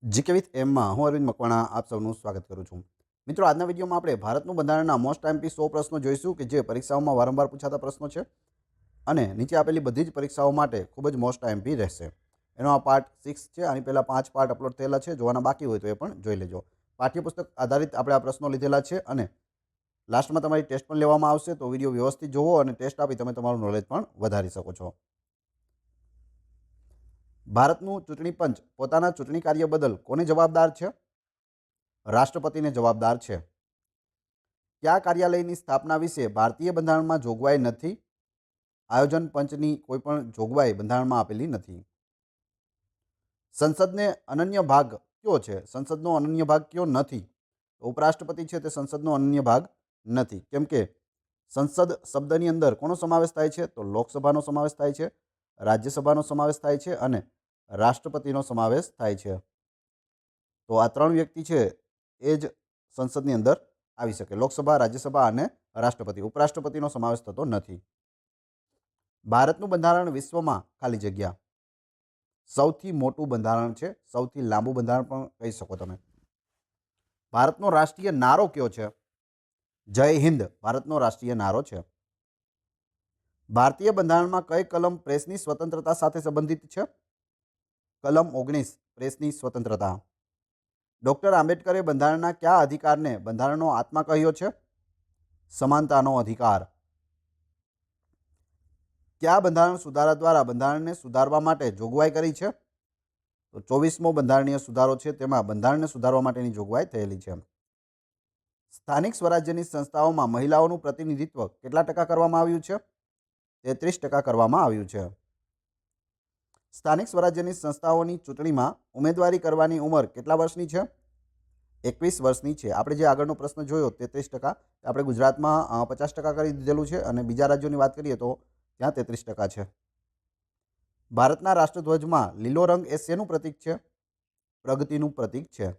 GK with એમમાં હું અરવિંદ મકવાણા આપ સૌનું સ્વાગત કરું છું. મિત્રો, આજના વિડીયોમાં આપણે ભારતનું બંધારણના મોસ્ટ આઈએમપી 100 પ્રશ્નો જોઈશું કે જે પરીક્ષાઓમાં વારંવાર પૂછાતા પ્રશ્નો છે અને નીચે આપેલી બધી જ પરીક્ષાઓ માટે ખૂબ જ મોસ્ટ આઈએમપી રહેશે. એનો આ પાર્ટ 6 છે. આની પહેલાં 5 પાર્ટ અપલોડ થયેલા છે. જોવાના બાકી હોય તો એ પણ જોઈ લેજો. પાઠ્યપુસ્તક આધારિત આપણે આ પ્રશ્નો લીધેલા છે અને લાસ્ટમાં તમારી ટેસ્ટ પણ લેવામાં આવશે. તો વિડીયો વ્યવસ્થિત જોવો અને ટેસ્ટ આપી તમે તમારું નોલેજ પણ વધારી શકો છો. ભારતનું ચૂંટણી પંચ પોતાના ચૂંટણી કાર્ય બદલ કોને જવાબદાર છે? રાષ્ટ્રપતિને જવાબદાર છે. કયા કાર્યાલયની સ્થાપના વિશે ભારતીય બંધારણમાં જોગવાઈ નથી? આયોજન પંચની કોઈ પણ જોગવાઈ બંધારણમાં આપેલી નથી. સંસદને અનન્ય ભાગ કયો છે? સંસદનો અનન્ય ભાગ કયો નથી? ઉપરાષ્ટ્રપતિ છે તે સંસદનો અનન્ય ભાગ નથી. કેમ કે સંસદ શબ્દની અંદર કોનો સમાવેશ થાય છે? તો લોકસભાનો સમાવેશ થાય છે, રાજ્યસભાનો સમાવેશ થાય છે અને રાષ્ટ્રપતિનો સમાવેશ થાય છે. તો આ ત્રણ વ્યક્તિ છે એ જ સંસદની અંદર આવી શકે. લોકસભા, રાજ્યસભા અને રાષ્ટ્રપતિ. ઉપરાષ્ટ્રપતિનો સમાવેશ થતો નથી. ભારતનું બંધારણ વિશ્વમાં ખાલી જગ્યા સૌથી મોટું બંધારણ છે, સૌથી લાંબુ બંધારણ પણ કહી શકો તમે. ભારતનો રાષ્ટ્રીય નારો કયો છે? જય હિન્દ ભારતનો રાષ્ટ્રીય નારો છે. ભારતીય બંધારણમાં કઈ કલમ પ્રેસની સ્વતંત્રતા સાથે સંબંધિત છે? કલમ 19 પ્રેસની સ્વતંત્રતા. ડૉક્ટર આંબેડકરે બંધારણના કયા અધિકારને બંધારણનો આત્મા કહ્યો છે? સમાનતાનો અધિકાર. કયા બંધારણ સુધારા દ્વારા બંધારણને સુધારવા માટે જોગવાઈ કરી છે? તો 24મો બંધારણીય સુધારો છે, તેમાં બંધારણને સુધારવા માટેની જોગવાઈ થયેલી છે. સ્થાનિક સ્વરાજ્યની સંસ્થાઓમાં મહિલાઓનું પ્રતિનિધિત્વ કેટલા ટકા કરવામાં આવ્યું છે? 33% કરવામાં આવ્યું છે. સ્થાનિક સ્વરાજ્યની સંસ્થાઓની ચૂંટણીમાં ઉમેદવારી કરવાની ઉંમર કેટલા વર્ષની છે? 21 વર્ષની છે. આપણે જે આગળનો પ્રશ્ન જોયો 33%, આપણે ગુજરાતમાં 50% કરી દીધેલું છે અને બીજા રાજ્યોની વાત કરીએ તો ત્યાં 33% છે. ભારતના રાષ્ટ્રધ્વજમાં લીલો રંગ એ શેનું પ્રતીક છે? પ્રગતિનું પ્રતીક છે.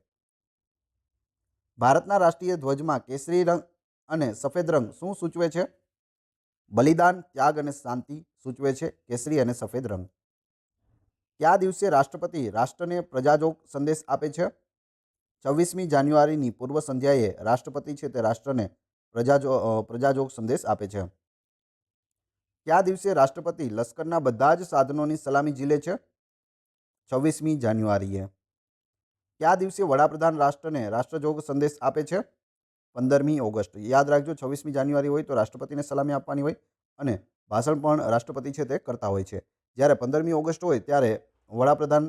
ભારતના રાષ્ટ્રીય ધ્વજમાં કેસરી રંગ અને સફેદ રંગ શું સૂચવે છે? બલિદાન, ત્યાગ અને શાંતિ સૂચવે છે કેસરી અને સફેદ રંગ. કયા દિવસે રાષ્ટ્રપતિ રાષ્ટ્રને પ્રજાજોગ સંદેશ આપે છે? 26મી જાન્યુઆરીની પૂર્વ સંધ્યાએ રાષ્ટ્રપતિ છે તે રાષ્ટ્રને પ્રજાજોગ સંદેશ આપે છે. કયા દિવસે રાષ્ટ્રપતિ લશ્કરના બધા જ સાધનોની સલામી ઝીલે છે? 26મી જાન્યુઆરીએ. કયા દિવસે વડાપ્રધાન રાષ્ટ્રને રાષ્ટ્રજોગ સંદેશ આપે છે? 15મી ઓગસ્ટ. યાદ રાખજો, 26મી જાન્યુઆરી હોય તો રાષ્ટ્રપતિને સલામી આપવાની હોય અને ભાષણ પણ રાષ્ટ્રપતિ છે તે કરતા હોય છે. જ્યારે 15મી ઓગસ્ટ હોય ત્યારે વડાપ્રધાન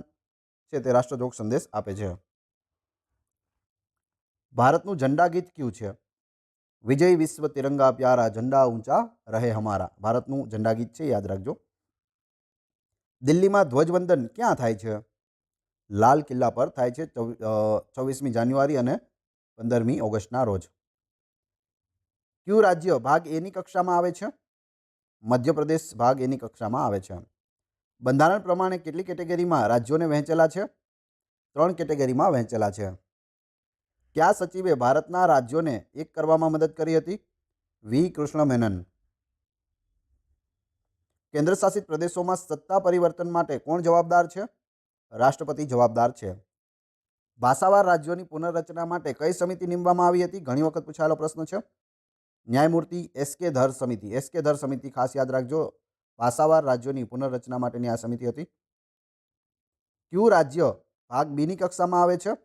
છે તે રાષ્ટ્રજોગ સંદેશ આપે છે. ભારતનું ઝંડા ગીત કયું છે? વિજય વિશ્વ તિરંગા પ્યારા ઝંડા ઊંચા રહે હમારા. ભારતનું ઝંડા ગીત છે, યાદ રાખજો. દિલ્હીમાં ધ્વજવંદન ક્યાં થાય છે? લાલ કિલ્લા પર થાય છે 26મી જાન્યુઆરી અને 15મી ઓગસ્ટના રોજ. કયું રાજ્ય ભાગ એની કક્ષામાં આવે છે? મધ્યપ્રદેશ ભાગ એની કક્ષામાં આવે છે. બંધારણ પ્રમાણે કેટલી કેટેગરીમાં રાજ્યોને વહેંચેલા છે? 3 કેટેગરીમાં વહેંચેલા છે. કયા સચિવે ભારતના રાજ્યોને એક કરવામાં મદદ કરી હતી? વી કૃષ્ણ મેનન. કેન્દ્રશાસિત પ્રદેશોમાં સત્તા પરિવર્તન માટે કોણ જવાબદાર છે? રાષ્ટ્રપતિ જવાબદાર છે. ભાષાવાર રાજ્યોની પુનર્રચના માટે કઈ સમિતિ નીમવામાં આવી હતી? ઘણી વખત પૂછાયેલો પ્રશ્ન છે. ન્યાયમૂર્તિ એસ.કે. ધર સમિતિ. એસ.કે. ધર સમિતિ ખાસ યાદ રાખજો. ભાષાવાર રાજ્યોની પુનર્રચના માટેની આ સમિતિ હતી. કયું રાજ્ય ભાગ બીની કક્ષામાં આવે છે?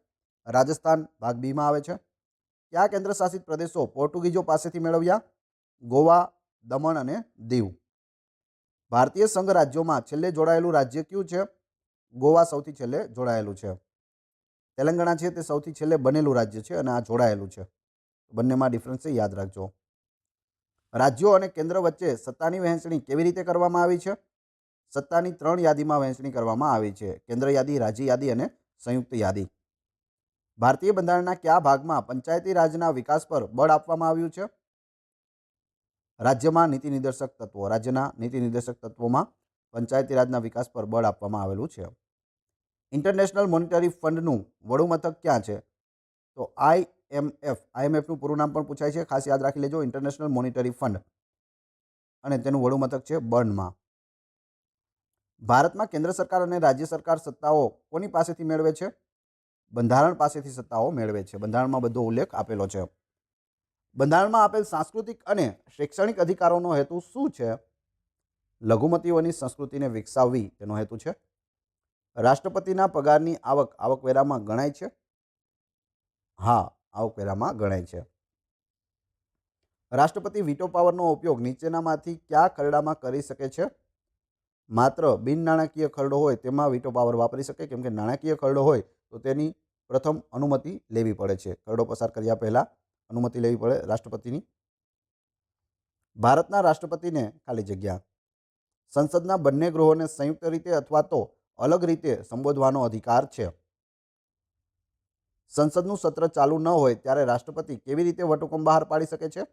રાજસ્થાન ભાગ બીમાં આવે છે. કયા કેન્દ્રશાસિત પ્રદેશો પોર્ટુગીઝો પાસેથી મેળવ્યા? ગોવા, દમણ અને દીવ. ભારતીય સંઘ રાજ્યોમાં છેલ્લે જોડાયેલું રાજ્ય કયું છે? ગોવા સૌથી છેલ્લે જોડાયેલું છે. તેલંગાણા છે તે સૌથી છેલ્લે બનેલું રાજ્ય છે અને આ જોડાયેલું છે. બંનેમાં ડિફરન્સ છે, યાદ રાખજો. રાજ્યો અને કેન્દ્ર વચ્ચે સત્તાની વહેંચણી કેવી રીતે કરવામાં આવી છે? સત્તાની 3 યાદીમાં વહેંચણી કરવામાં આવી છે. કેન્દ્ર યાદી, રાજ્ય યાદી અને સંયુક્ત યાદી. ભારતીય બંધારણના કયા ભાગમાં પંચાયતી રાજના વિકાસ પર બળ આપવામાં આવ્યું છે? રાજ્યમાં નીતિ નિર્દેશક તત્વો. રાજ્યના નીતિ નિર્દેશક તત્વોમાં પંચાયતી રાજના વિકાસ પર બળ આપવામાં આવેલું છે. ઇન્ટરનેશનલ મોનિટરી ફંડનું વડું મથક ક્યાં છે? તો આઈએમએફ. આઈએમએફનું પૂરું નામ પણ પૂછાય છે, ખાસ યાદ રાખી લેજો. ઇન્ટરનેશનલ મોનિટરી ફંડ અને તેનું વડું મથક છે બર્નમાં. ભારતમાં કેન્દ્ર સરકાર અને રાજ્ય સરકાર સત્તાઓ કોની પાસેથી મેળવે છે? બંધારણ પાસેથી સત્તાઓ મેળવે છે. બંધારણમાં બધો ઉલ્લેખ આપેલો છે. બંધારણમાં આપેલ સાંસ્કૃતિક અને શૈક્ષણિક અધિકારોનો હેતુ શું છે? લઘુમતીઓની સંસ્કૃતિને વિકસાવવી તેનો હેતુ છે. રાષ્ટ્રપતિના પગારની આવક આવકવેરામાં ગણાય છે? હા, આવકવેરામાં ગણાય છે. રાષ્ટ્રપતિ વીટો પાવરનો ઉપયોગ નીચેનામાંથી કયા ખરડામાં કરી શકે છે? માત્ર બિન નાણાકીય ખરડો હોય તેમાં વીટો પાવર વાપરી શકે, કેમ કે નાણાકીય ખરડો હોય તો તેની પ્રથમ અનુમતિ લેવી પડે છે. ખરડો પસાર કર્યા પહેલાં અનુમતિ લેવી પડે રાષ્ટ્રપતિની. ભારતના રાષ્ટ્રપતિને ખાલી જગ્યા સંસદના બંને ગૃહોને સંયુક્ત રીતે અથવા તો અલગ રીતે સંબોધવાનો અધિકાર છે. સંસદનું સત્ર ચાલુ ન હોય ત્યારે રાષ્ટ્રપતિ કેવી રીતે વટહુકમ બહાર પાડી શકે છે?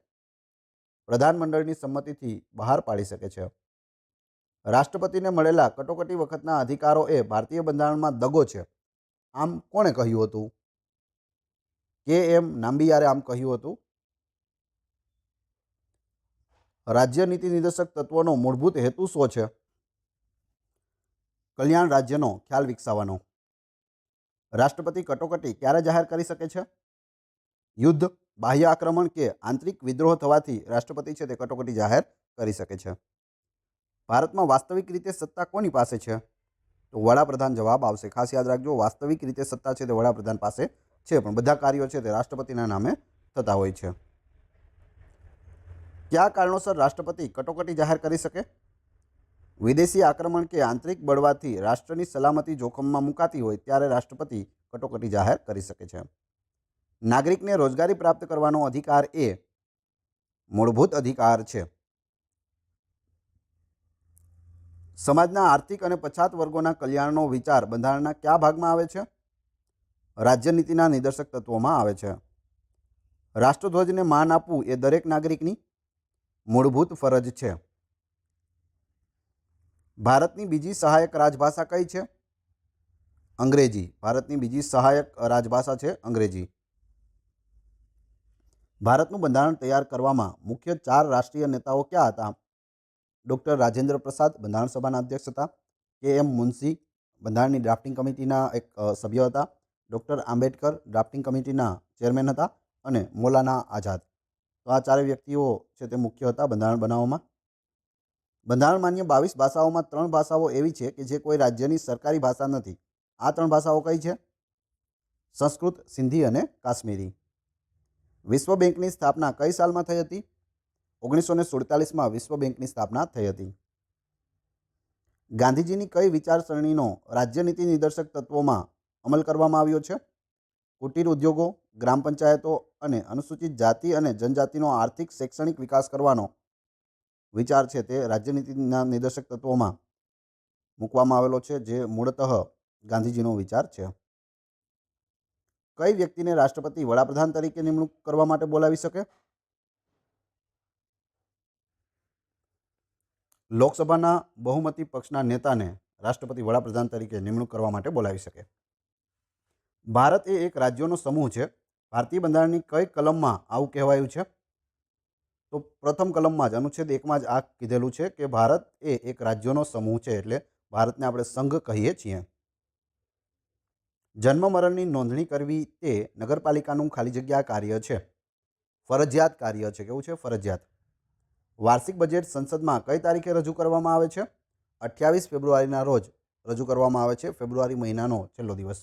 પ્રધાનમંડળની સંમતિથી બહાર પાડી શકે છે. રાષ્ટ્રપતિને મળેલા કટોકટી વખતના અધિકારો એ ભારતીય બંધારણમાં દગો છે. આમ કોણે કહ્યું હતું? કે.એમ. નામ્બિયારે આમ કહ્યું હતું. રાજ્ય નીતિ નિર્દેશક તત્વોનો મૂળભૂત હેતુ શું છે? કલ્યાણ રાજ્યનો ખ્યાલ વિકસાવવાનો. રાષ્ટ્રપતિ કટોકટી ક્યારે જાહેર કરી શકે છે? યુદ્ધ, બાહ્ય આક્રમણ કે આંતરિક વિદ્રોહ થવાથી રાષ્ટ્રપતિ છે તે કટોકટી જાહેર કરી શકે છે. ભારતમાં વાસ્તવિક રીતે સત્તા કોની પાસે છે? તો વડાપ્રધાન જવાબ આવશે. ખાસ યાદ રાખજો, વાસ્તવિક રીતે સત્તા છે તે વડાપ્રધાન પાસે છે, પણ બધા કાર્યો છે તે રાષ્ટ્રપતિના નામે થતા હોય છે. કયા કારણોસર રાષ્ટ્રપતિ કટોકટી જાહેર કરી શકે? વિદેશી આક્રમણ કે આંતરિક બળવાથી રાષ્ટ્રની સલામતી જોખમમાં મુકાતી હોય ત્યારે રાષ્ટ્રપતિ કટોકટી જાહેર કરી શકે છે. નાગરિકને રોજગારી પ્રાપ્ત કરવાનો અધિકાર એ મૂળભૂત અધિકાર છે. સમાજના આર્થિક અને પછાત વર્ગોના કલ્યાણનો વિચાર બંધારણના કયા ભાગમાં આવે છે? રાજ્યનીતિના નિર્દેશક તત્વોમાં આવે છે. રાષ્ટ્રધ્વજને માન આપવું એ દરેક નાગરિકની મૂળભૂત ફરજ છે. ભારતની બીજી સહાયક રાજભાષા કઈ છે? અંગ્રેજી. ભારતની બીજી સહાયક રાજભાષા છે અંગ્રેજી. ભારતનું બંધારણ તૈયાર કરવામાં મુખ્ય 4 રાષ્ટ્રીય નેતાઓ ક્યાં હતા? ડૉક્ટર રાજેન્દ્ર પ્રસાદ બંધારણ સભાના અધ્યક્ષ હતા. કે.એમ. મુનશી બંધારણની ડ્રાફ્ટિંગ કમિટીના એક સભ્ય હતા. ડૉક્ટર આંબેડકર ડ્રાફ્ટિંગ કમિટીના ચેરમેન હતા. અને મૌલાના આઝાદ. તો આ 4 વ્યક્તિઓ છે તે મુખ્ય હતા બંધારણ બનાવવામાં. બંધારણ માન્ય 22 ભાષાઓમાં 3 ભાષાઓ એવી છે કે જે કોઈ રાજ્યની સરકારી ભાષા નથી. આ 3 ભાષાઓ કઈ છે? સંસ્કૃત, સિંધી અને કાશ્મીરી. વિશ્વ બેંકની સ્થાપના કઈ સાલમાં થઈ હતી? 1947માં વિશ્વ બેંકની સ્થાપના થઈ હતી. ગાંધીજીની કઈ વિચારસરણીનો રાજ્યનીતિ નિર્દેશક તત્વોમાં અમલ કરવામાં આવ્યો છે? કુટીર ઉદ્યોગો, ગ્રામ પંચાયતો અને અનુસૂચિત જાતિ અને જનજાતિનો આર્થિક શૈક્ષણિક વિકાસ કરવાનો વિચાર છે તે રાજ્યનીતિના નિર્દેશક તત્વોમાં મૂકવામાં આવેલો છે, જે મૂળતઃ ગાંધીજીનો વિચાર છે. કઈ વ્યક્તિને રાષ્ટ્રપતિ વડાપ્રધાન તરીકે નિમણૂક કરવા માટે બોલાવી શકે? લોકસભાના બહુમતી પક્ષના નેતાને રાષ્ટ્રપતિ વડાપ્રધાન તરીકે નિમણૂક કરવા માટે બોલાવી શકે. ભારત એ એક રાજ્યોનો સમૂહ છે. ભારતીય બંધારણની કઈ કલમમાં આવું કહેવાયું છે? તો પ્રથમ કલમમાં જ અનુચ્છેદ 1માં જ આ કીધેલું છે કે ભારત એ એક રાજ્યોનો સમૂહ છે, એટલે ભારતને આપણે સંઘ કહીએ છીએ. જન્મ મરણની નોંધણી કરવી તે નગરપાલિકાનું ખાલી જગ્યા કાર્ય છે. ફરજિયાત કાર્ય છે. કેવું છે? ફરજિયાત. વાર્ષિક બજેટ સંસદમાં કઈ તારીખે રજૂ કરવામાં આવે છે? 28 ફેબ્રુઆરીના રોજ રજૂ કરવામાં આવે છે. ફેબ્રુઆરી મહિનાનો છેલ્લો દિવસ.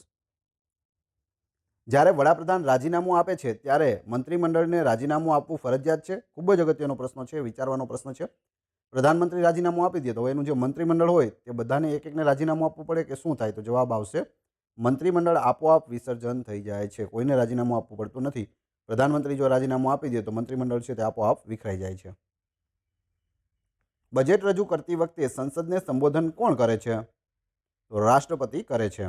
જ્યારે વડાપ્રધાન રાજીનામું આપે છે ત્યારે મંત્રીમંડળને રાજીનામું આપવું ફરજિયાત છે? ખૂબ જ અગત્યનો પ્રશ્ન છે, વિચારવાનો પ્રશ્ન છે. પ્રધાનમંત્રી રાજીનામું આપી દે તો એનું જે મંત્રીમંડળ હોય તે બધાને એક એકને રાજીનામું આપવું પડે કે શું થાય? તો જવાબ આવશે મંત્રીમંડળ આપોઆપ વિસર્જન થઈ જાય છે. કોઈને રાજીનામું આપવું પડતું નથી. પ્રધાનમંત્રી જો રાજીનામું આપી દે તો મંત્રીમંડળ છે તે આપોઆપ વિખરાઈ જાય છે. બજેટ રજૂ કરતી વખતે સંસદને સંબોધન કોણ કરે છે? તો રાષ્ટ્રપતિ કરે છે.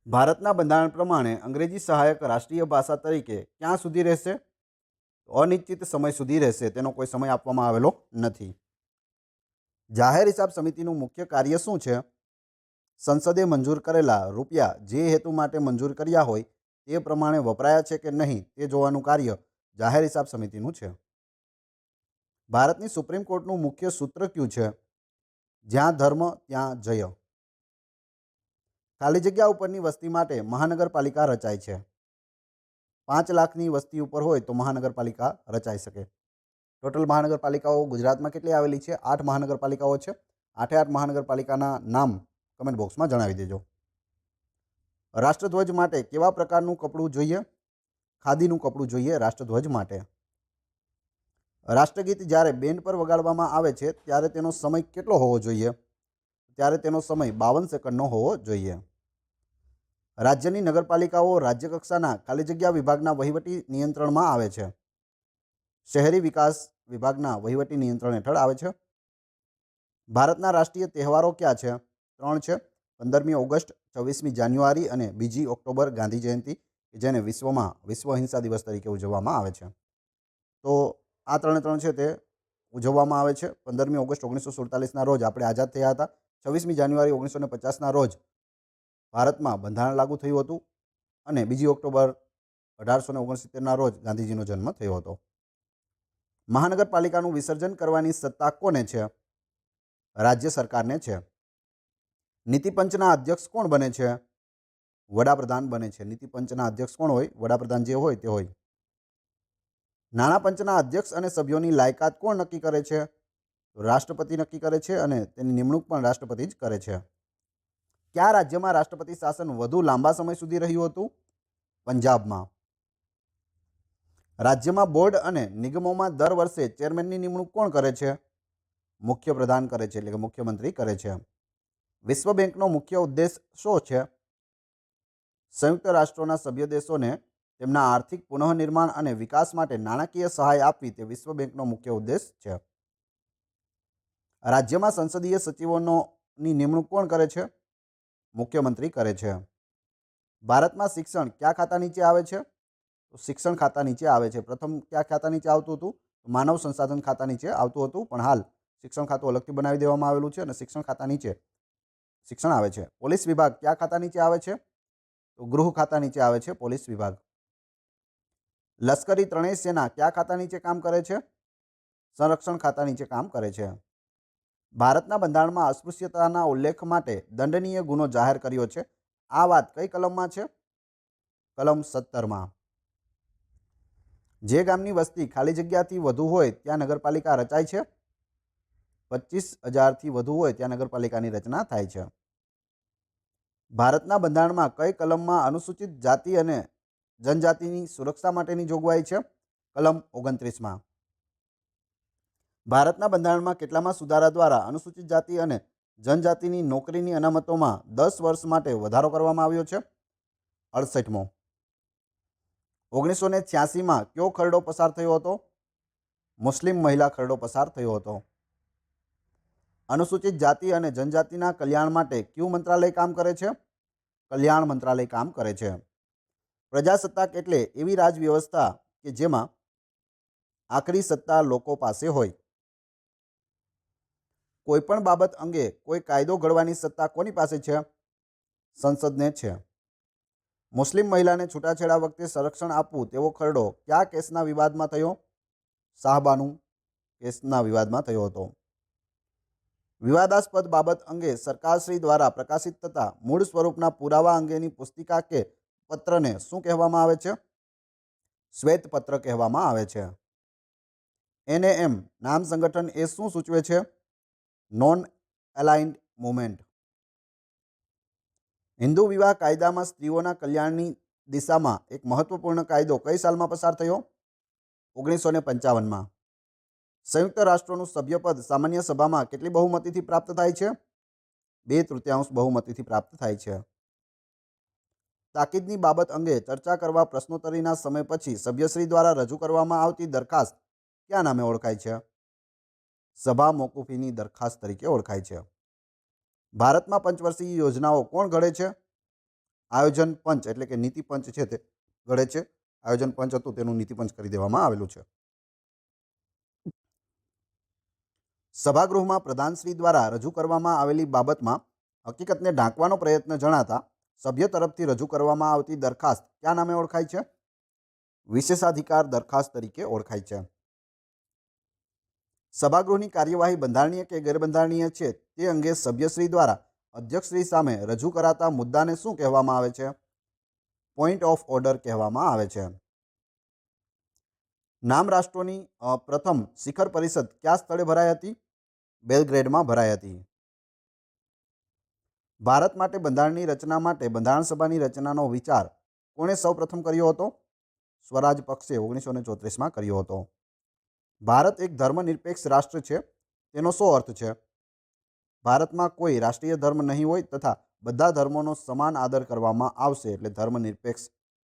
ભારતના બંધારણ પ્રમાણે અંગ્રેજી સહાયક રાષ્ટ્રીય ભાષા તરીકે ક્યાં સુધી રહેશે? અનિશ્ચિત સમય સુધી રહેશે. તેનો કોઈ સમય આપવામાં આવેલો નથી. જાહેર હિસાબ સમિતિનું મુખ્ય કાર્ય શું છે? સંસદે મંજૂર કરેલા રૂપિયા જે હેતુ માટે મંજૂર કર્યા હોય તે પ્રમાણે વપરાયા છે કે નહીં તે જોવાનું કાર્ય જાહેર હિસાબ સમિતિનું છે. ભારતની સુપ્રીમ કોર્ટનું મુખ્ય સૂત્ર કયું છે? જ્યાં ધર્મ ત્યાં જય. ખાલી જગ્યા ઉપરની વસ્તી માટે મહાનગરપાલિકા રચાય છે. 5 લાખની વસ્તી ઉપર હોય તો મહાનગરપાલિકા રચાઈ શકે. ટોટલ મહાનગરપાલિકાઓ ગુજરાતમાં કેટલી આવેલી છે? 8 મહાનગરપાલિકાઓ છે. 8 મહાનગરપાલિકાના નામ કમેન્ટ બોક્સમાં જણાવી દેજો. રાષ્ટ્રધ્વજ માટે કેવા પ્રકારનું કપડું જોઈએ? ખાદીનું કપડું જોઈએ રાષ્ટ્રધ્વજ માટે. રાષ્ટ્રગીત જ્યારે બેન્ડ પર વગાડવામાં આવે છે ત્યારે તેનો સમય કેટલો હોવો જોઈએ? ત્યારે તેનો સમય 52 સેકન્ડનો હોવો જોઈએ. રાજ્યની નગરપાલિકાઓ રાજ્ય કક્ષાના ખાલી જગ્યા વિભાગના વહીવટી નિયંત્રણમાં આવે છે. શહેરી વિકાસ વિભાગના વહીવટી નિયંત્રણ હેઠળ આવે છે. ભારતના રાષ્ટ્રીય તહેવારો ક્યાં છે? 3 છે. 15મી ઓગસ્ટ, 26મી જાન્યુઆરી અને 2જી ઓક્ટોબર ગાંધી જયંતિ, જેને વિશ્વમાં વિશ્વ અહિંસા દિવસ તરીકે ઉજવવામાં આવે છે. તો આ 3 છે તે ઉજવવામાં આવે છે. 15મી ઓગસ્ટ 1947ના રોજ આપણે આઝાદ થયા હતા. 26મી જાન્યુઆરી 1950ના રોજ ભારતમાં બંધારણ લાગુ થયું હતું અને 2જી ઓક્ટોબર 1869ના રોજ ગાંધીજીનો જન્મ થયો હતો. મહાનગરપાલિકાનું વિસર્જન કરવાની સત્તા કોને છે? રાજ્ય સરકારને છે. નીતિપંચના અધ્યક્ષ કોણ બને છે? વડાપ્રધાન બને છે. નીતિપંચના અધ્યક્ષ કોણ હોય? વડાપ્રધાન જે હોય તે હોય. નાણાં પંચના અધ્યક્ષ અને સભ્યોની લાયકાત કોણ નક્કી કરે છે? રાષ્ટ્રપતિ નક્કી કરે છે અને તેની નિમણૂક પણ રાષ્ટ્રપતિ જ કરે છે. કયા રાજ્યમાં રાષ્ટ્રપતિ શાસન વધુ લાંબા સમય સુધી રહ્યું હતું? પંજાબમાં. રાજ્યમાં બોર્ડ અને નિગમોમાં દર વર્ષે ચેરમેનની નિમણૂક કોણ કરે છે? મુખ્યપ્રધાન કરે છે, એટલે કે મુખ્યમંત્રી કરે છે. વિશ્વ બેંકનો મુખ્ય ઉદ્દેશ શું છે? સંયુક્ત રાષ્ટ્રોના સભ્ય દેશોને તેમના આર્થિક પુનઃનિર્માણ અને વિકાસ માટે નાણાકીય સહાય આપવી તે વિશ્વ બેંકનો મુખ્ય ઉદ્દેશ છે. રાજ્યમાં સંસદીય સચિવોની નિમણૂક કોણ કરે છે? મુખ્યમંત્રી કરે છે. ભારતમાં શિક્ષણ કયા ખાતા નીચે આવે છે? તો શિક્ષણ ખાતા નીચે આવે છે. પ્રથમ કયા ખાતા નીચે આવતું હતું? માનવ સંસાધન ખાતા નીચે આવતું હતું, પણ હાલ શિક્ષણ ખાતું અલગથી બનાવી દેવામાં આવેલું છે અને શિક્ષણ ખાતા નીચે શિક્ષણ આવે છે. પોલીસ વિભાગ કયા ખાતા નીચે આવે છે? તો ગૃહ ખાતા નીચે આવે છે પોલીસ વિભાગ. લશ્કરી ત્રણેય સેના કયા ખાતા નીચે કામ કરે છે? સંરક્ષણ ખાતા નીચે કામ કરે છે. ભારતના બંધારણમાં અસ્પૃશ્યતાના ઉલ્લેખ માટે દંડનીય ગુનો જાહેર કર્યો છે. આ વાત કઈ કલમમાં છે? કલમ 17માં. જે ગામની વસ્તી ખાલી જગ્યાથી વધુ હોય ત્યાં નગરપાલિકા રચાય છે. 25,000થી વધુ હોય ત્યાં નગરપાલિકાની રચના થાય છે. ભારતના બંધારણમાં કઈ કલમમાં અનુસૂચિત જાતિ અને જનજાતિની સુરક્ષા માટેની જોગવાઈ છે? કલમ 29માં. ભારતના બંધારણમાં કેટલામાં સુધારા દ્વારા અનુસૂચિત જાતિ અને જનજાતિની નોકરીની અનામતોમાં 10 વર્ષ માટે વધારો કરવામાં આવ્યો છે? 68મો. 1986માં કયો ખરડો પસાર થયો હતો? મુસ્લિમ મહિલા ખરડો પસાર થયો હતો. અનુસૂચિત જાતિ અને જનજાતિના કલ્યાણ માટે કયું મંત્રાલય કામ કરે છે? કલ્યાણ મંત્રાલય કામ કરે છે. પ્રજાસત્તાક એટલે એવી રાજવ્યવસ્થા કે જેમાં આખરી સત્તા લોકો પાસે હોય. કોઈપણ બાબત અંગે કોઈ કાયદો ઘડવાની સત્તા કોની પાસે છે? સંસદને છે. મુસ્લિમ મહિલાને છૂટાછેડા વખતે સંરક્ષણ આપવું તેવો ખરડો કયા કેસના વિવાદમાં થયો? શાહબાનુ કેસના વિવાદમાં થયો હતો. વિવાદાસ્પદ બાબત અંગે સરકારશ્રી દ્વારા પ્રકાશિત થતા મૂળ સ્વરૂપના પુરાવા અંગેની પુસ્તિકા કે પત્રને શું કહેવામાં આવે છે? શ્વેતપત્ર કહેવામાં આવે છે. NAM નામ સંગઠન એ શું સૂચવે છે? Non aligned movement. હિન્દુ વિવાહ કાયદામાં સ્ત્રીઓના કલ્યાણની દિશામાં એક મહત્વપૂર્ણ કાયદો કઈ સાલમાં પસાર થયો? 1955માં. સંયુક્ત રાષ્ટ્રોનું સભ્યપદ સામાન્ય સભામાં કેટલી બહુમતીથી પ્રાપ્ત થાય છે? 2/3 બહુમતીથી પ્રાપ્ત થાય છે. તાકીદની બાબત અંગે ચર્ચા કરવા પ્રશ્નોત્તરીના સમય પછી સભ્યશ્રી દ્વારા રજૂ કરવામાં આવતી દરખાસ્ત કયા નામે ઓળખાય છે? સભા મોકૂફીની દરખાસ્ત તરીકે ઓળખાય છે. ભારતમાં પંચવર્ષીય યોજનાઓ કોણ ઘડે છે? આયોજન પંચ એટલે કે નીતિ પંચ છે તે ઘડે છે. આયોજન પંચ હતું તેનું નીતિ પંચ કરી દેવામાં આવેલું છે. સભાગૃહમાં પ્રધાનશ્રી દ્વારા રજૂ કરવામાં આવેલી બાબતમાં હકીકતને ઢાંકવાનો પ્રયત્ન જણાતા સભ્ય તરફથી રજૂ કરવામાં આવતી દરખાસ્ત કયા નામે ઓળખાય છે? વિશેષાધિકાર દરખાસ્ત તરીકે ઓળખાય છે. સભાગૃહની કાર્યવાહી બંધારણીય કે ગેરબંધારણીય છે તે અંગે સભ્યશ્રી દ્વારા અધ્યક્ષશ્રી સામે રજૂ કરાતા મુદ્દાને શું કહેવામાં આવે છે? પોઈન્ટ ઓફ ઓર્ડર કહેવામાં આવે છે. નામ રાષ્ટ્રોની પ્રથમ શિખર પરિષદ કયા સ્થળે ભરાઈ હતી? બેલગ્રેડમાં ભરાઈ હતી. ભારત માટે બંધારણની રચના માટે બંધારણ સભાની રચનાનો વિચાર કોણે સૌપ્રથમ કર્યો હતો? સ્વરાજ પક્ષે 1934માં કર્યો હતો. ભારત એક ધર્મનિરપેક્ષ રાષ્ટ્ર છે, તેનો શું અર્થ છે? ભારતમાં કોઈ રાષ્ટ્રીય ધર્મ નહીં હોય તથા બધા ધર્મોનો સમાન આદર કરવામાં આવશે એટલે ધર્મનિરપેક્ષ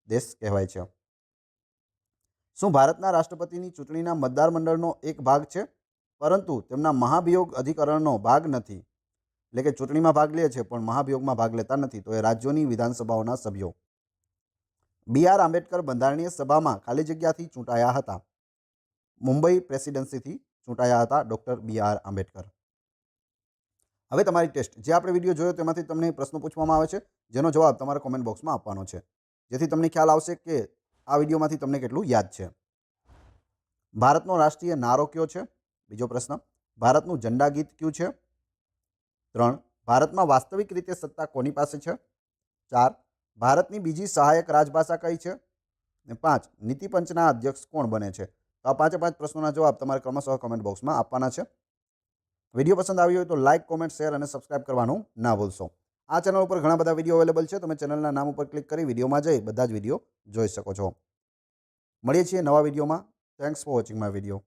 દેશ કહેવાય છે. શું ભારતના રાષ્ટ્રપતિની ચૂંટણીના મતદાર મંડળનો એક ભાગ છે, પરંતુ તેમના મહાભિયોગ અધિકરણનો ભાગ નથી? એટલે કે ચૂંટણીમાં ભાગ લે છે પણ મહાભિયોગમાં ભાગ લેતા નથી, તો એ રાજ્યોની વિધાનસભાઓના સભ્યો. BR આંબેડકર બંધારણીય સભામાં ખાલી જગ્યાથી ચૂંટાયા હતા. મુંબઈ પ્રેસિડેન્સીથી ચૂંટાયા હતા ડૉક્ટર BR આંબેડકર. હવે તમારી ટેસ્ટ. જે આપણે વિડીયો જોયો તેમાંથી તમને પ્રશ્નો પૂછવામાં આવે છે, જેનો જવાબ તમારે કોમેન્ટ બોક્સમાં આપવાનો છે, જેથી તમને ખ્યાલ આવશે કે આ વિડીયોમાંથી તમને કેટલું યાદ છે. ભારતનો રાષ્ટ્રીય નારો કયો છે? બીજો પ્રશ્ન. ભારતનું ઝંડા ગીત કયું છે? 3. ભારતમાં વાસ્તવિક રીતે સત્તા કોની પાસે છે? 4. ભારતની બીજી સહાયક રાજભાષા કઈ છે? અને 5. નીતિપંચના અધ્યક્ષ કોણ બને છે? તો આ 5 પ્રશ્નોના જવાબ તમારે ક્રમશઃ કમેન્ટ બોક્સમાં આપવાના છે. વિડીયો પસંદ આવ્યો હોય તો લાઇક, કોમેન્ટ, શેર અને સબસ્ક્રાઇબ કરવાનું ના ભૂલશો. આ ચેનલ ઉપર ઘણા બધા વિડીયો અવેલેબલ છે. તમે ચેનલના નામ ઉપર ક્લિક કરી વિડીયોમાં જઈ બધા જ વિડીયો જોઈ શકો છો. મળીએ છીએ નવા વિડીયોમાં. Thanks for watching my video.